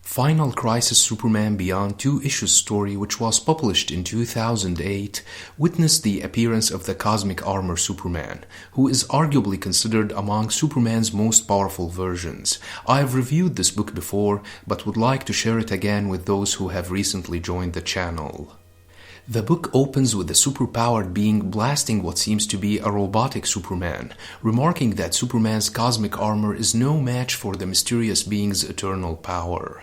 Final Crisis Superman Beyond 2 Issues story, which was published in 2008, witnessed the appearance of the Cosmic Armor Superman, who is arguably considered among Superman's most powerful versions. I have reviewed this book before, but would like to share it again with those who have recently joined the channel. The book opens with a superpowered being blasting what seems to be a robotic Superman, remarking that Superman's cosmic armor is no match for the mysterious being's eternal power.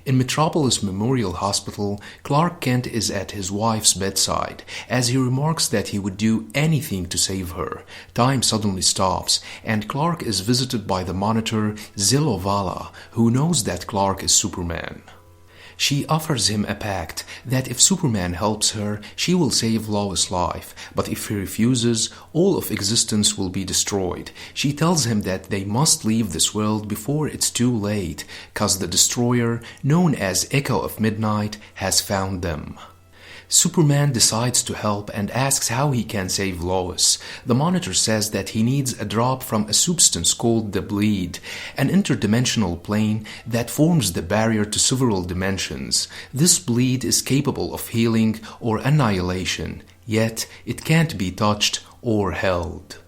In Metropolis Memorial Hospital, Clark Kent is at his wife's bedside. As he remarks that he would do anything to save her, time suddenly stops, and Clark is visited by the monitor Zilovala, who knows that Clark is Superman. She offers him a pact that if Superman helps her, she will save Lois' life, but if he refuses, all of existence will be destroyed. She tells him that they must leave this world before it's too late, cause the destroyer, known as Echo of Midnight, has found them. Superman decides to help and asks how he can save Lois. The Monitor says that he needs a drop from a substance called the Bleed, an interdimensional plane that forms the barrier to several dimensions. This bleed is capable of healing or annihilation, yet it can't be touched or held.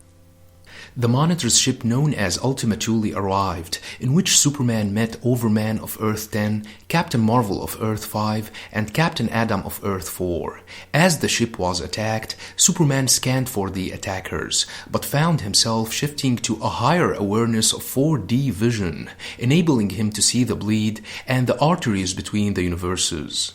The Monitor's ship known as Ultima Thule arrived, in which Superman met Overman of Earth 10, Captain Marvel of Earth 5, and Captain Adam of Earth 4. As the ship was attacked, Superman scanned for the attackers, but found himself shifting to a higher awareness of 4D vision, enabling him to see the bleed and the arteries between the universes.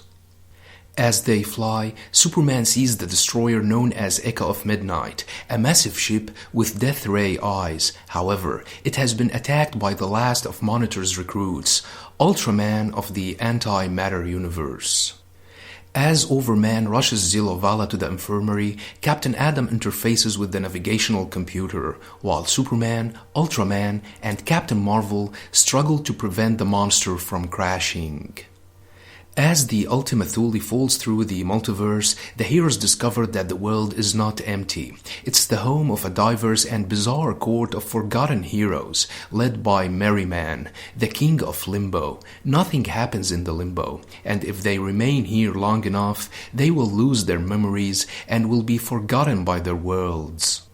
As they fly, Superman sees the destroyer known as Echo of Midnight, a massive ship with death ray eyes. However, it has been attacked by the last of Monitor's recruits, Ultraman of the Antimatter Universe. As Overman rushes Zilovala to the infirmary, Captain Adam interfaces with the navigational computer, while Superman, Ultraman, and Captain Marvel struggle to prevent the monster from crashing. As the Ultima Thule falls through the multiverse, the heroes discover that the world is not empty. It's the home of a diverse and bizarre court of forgotten heroes, led by Merryman, the king of limbo. Nothing happens in the limbo, and if they remain here long enough, they will lose their memories and will be forgotten by their worlds.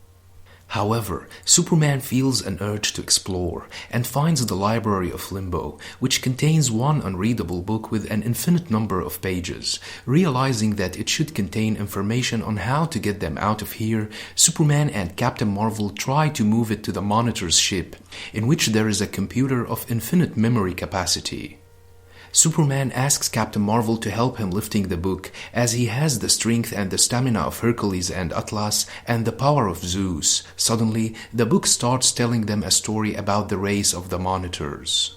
However, Superman feels an urge to explore and finds the Library of Limbo, which contains one unreadable book with an infinite number of pages. Realizing that it should contain information on how to get them out of here, Superman and Captain Marvel try to move it to the Monitor's ship, in which there is a computer of infinite memory capacity. Superman asks Captain Marvel to help him lifting the book, as he has the strength and the stamina of Hercules and Atlas and the power of Zeus. Suddenly, the book starts telling them a story about the race of the Monitors.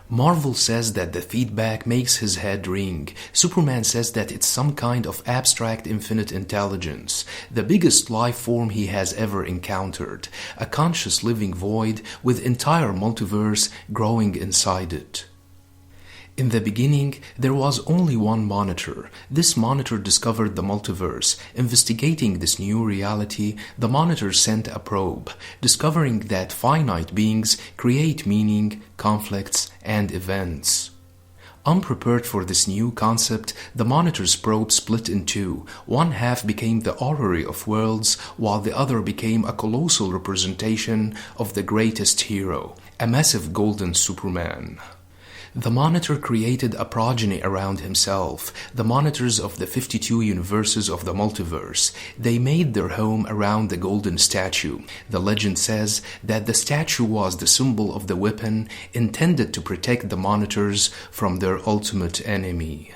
Marvel says that the feedback makes his head ring. Superman says that it's some kind of abstract infinite intelligence, the biggest life form he has ever encountered, a conscious living void with entire multiverse growing inside it. In the beginning, there was only one Monitor. This Monitor discovered the multiverse. Investigating this new reality, the Monitor sent a probe, discovering that finite beings create meaning, conflicts, and events. Unprepared for this new concept, the Monitor's probe split in two. One half became the orrery of worlds, while the other became a colossal representation of the greatest hero, a massive golden Superman. The Monitor created a progeny around himself, the Monitors of the 52 universes of the multiverse. They made their home around the golden statue. The legend says that the statue was the symbol of the weapon intended to protect the Monitors from their ultimate enemy.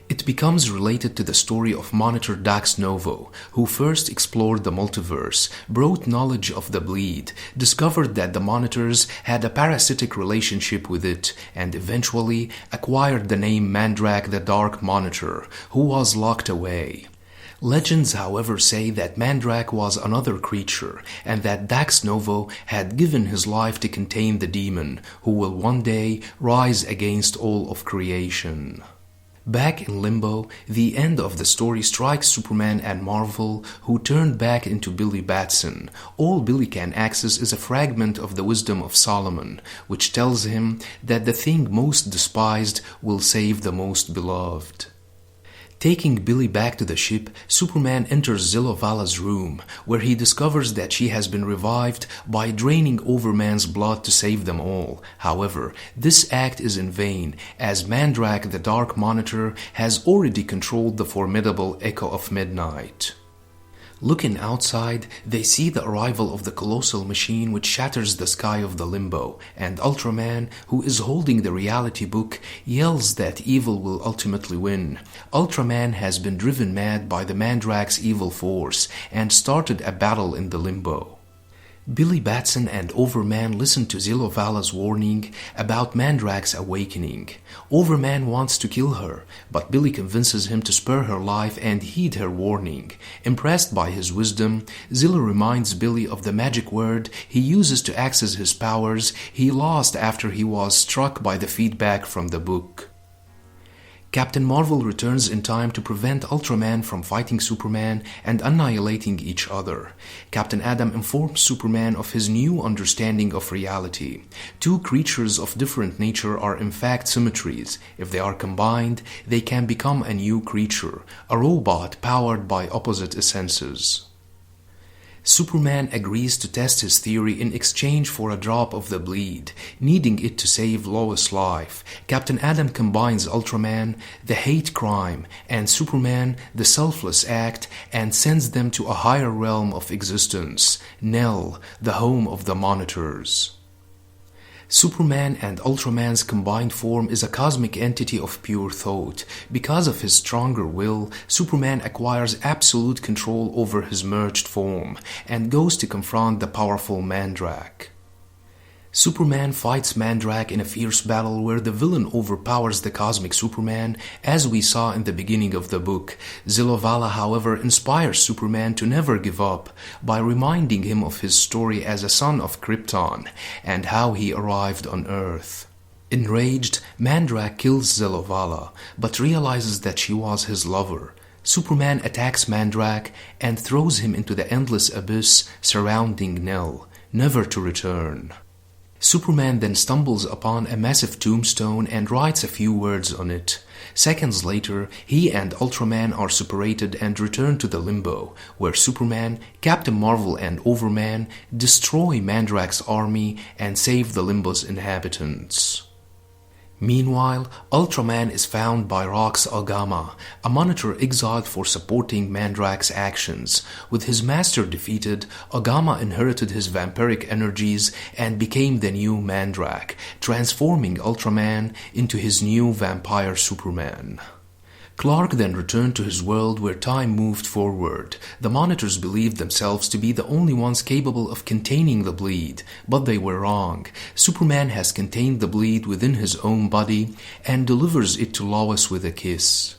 It becomes related to the story of Monitor Dax Novo, who first explored the multiverse, brought knowledge of the bleed, discovered that the Monitors had a parasitic relationship with it, and eventually acquired the name Mandrak the Dark Monitor, who was locked away. Legends, however, say that Mandrak was another creature, and that Dax Novo had given his life to contain the demon, who will one day rise against all of creation. Back in Limbo, the end of the story strikes Superman and Marvel, who turned back into Billy Batson. All Billy can access is a fragment of the wisdom of Solomon, which tells him that the thing most despised will save the most beloved. Taking Billy back to the ship, Superman enters Zilovala's room, where he discovers that she has been revived by draining Overman's blood to save them all. However, this act is in vain, as Mandrak the Dark Monitor has already controlled the formidable Echo of Midnight. Looking outside, they see the arrival of the colossal machine which shatters the sky of the Limbo, and Ultraman, who is holding the reality book, yells that evil will ultimately win. Ultraman has been driven mad by the Mandrak's evil force and started a battle in the Limbo. Billy Batson and Overman listen to Zilovala's warning about Mandrak's awakening. Overman wants to kill her, but Billy convinces him to spare her life and heed her warning. Impressed by his wisdom, Zilla reminds Billy of the magic word he uses to access his powers he lost after he was struck by the feedback from the book. Captain Marvel returns in time to prevent Ultraman from fighting Superman and annihilating each other. Captain Adam informs Superman of his new understanding of reality. Two creatures of different nature are in fact symmetries. If they are combined, they can become a new creature, a robot powered by opposite essences. Superman agrees to test his theory in exchange for a drop of the bleed, needing it to save Lois' life. Captain Adam combines Ultraman, the hate crime, and Superman, the selfless act, and sends them to a higher realm of existence, Nell, the home of the Monitors. Superman and Ultraman's combined form is a cosmic entity of pure thought. Because of his stronger will, Superman acquires absolute control over his merged form and goes to confront the powerful Mandrak. Superman fights Mandrak in a fierce battle where the villain overpowers the cosmic Superman, as we saw in the beginning of the book. Zilovala, however, inspires Superman to never give up by reminding him of his story as a son of Krypton and how he arrived on Earth. Enraged, Mandrak kills Zilovala, but realizes that she was his lover. Superman attacks Mandrak and throws him into the endless abyss surrounding Nell, never to return. Superman then stumbles upon a massive tombstone and writes a few words on it. Seconds later, he and Ultraman are separated and return to the Limbo, where Superman, Captain Marvel, and Overman destroy Mandrak's army and save the Limbo's inhabitants. Meanwhile, Ultraman is found by Rox Algama, a monitor exiled for supporting Mandrak's actions. With his master defeated, Algama inherited his vampiric energies and became the new Mandrak, transforming Ultraman into his new vampire Superman. Clark then returned to his world where time moved forward. The Monitors believed themselves to be the only ones capable of containing the bleed, but they were wrong. Superman has contained the bleed within his own body and delivers it to Lois with a kiss.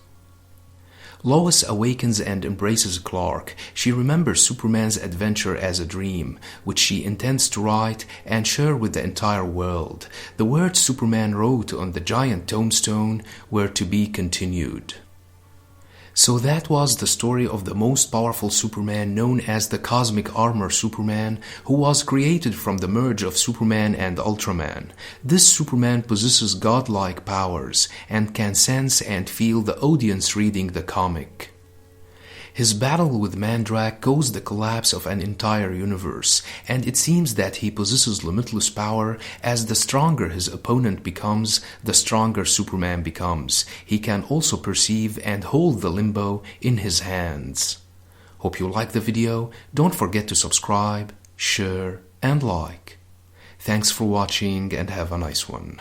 Lois awakens and embraces Clark. She remembers Superman's adventure as a dream, which she intends to write and share with the entire world. The words Superman wrote on the giant tombstone were to be continued. So that was the story of the most powerful Superman, known as the Cosmic Armor Superman, who was created from the merge of Superman and Ultraman. This Superman possesses godlike powers and can sense and feel the audience reading the comic. His battle with Mandrak caused the collapse of an entire universe, and it seems that he possesses limitless power. As the stronger his opponent becomes, the stronger Superman becomes. He can also perceive and hold the Limbo in his hands. Hope you liked the video. Don't forget to subscribe, share, and like. Thanks for watching and have a nice one.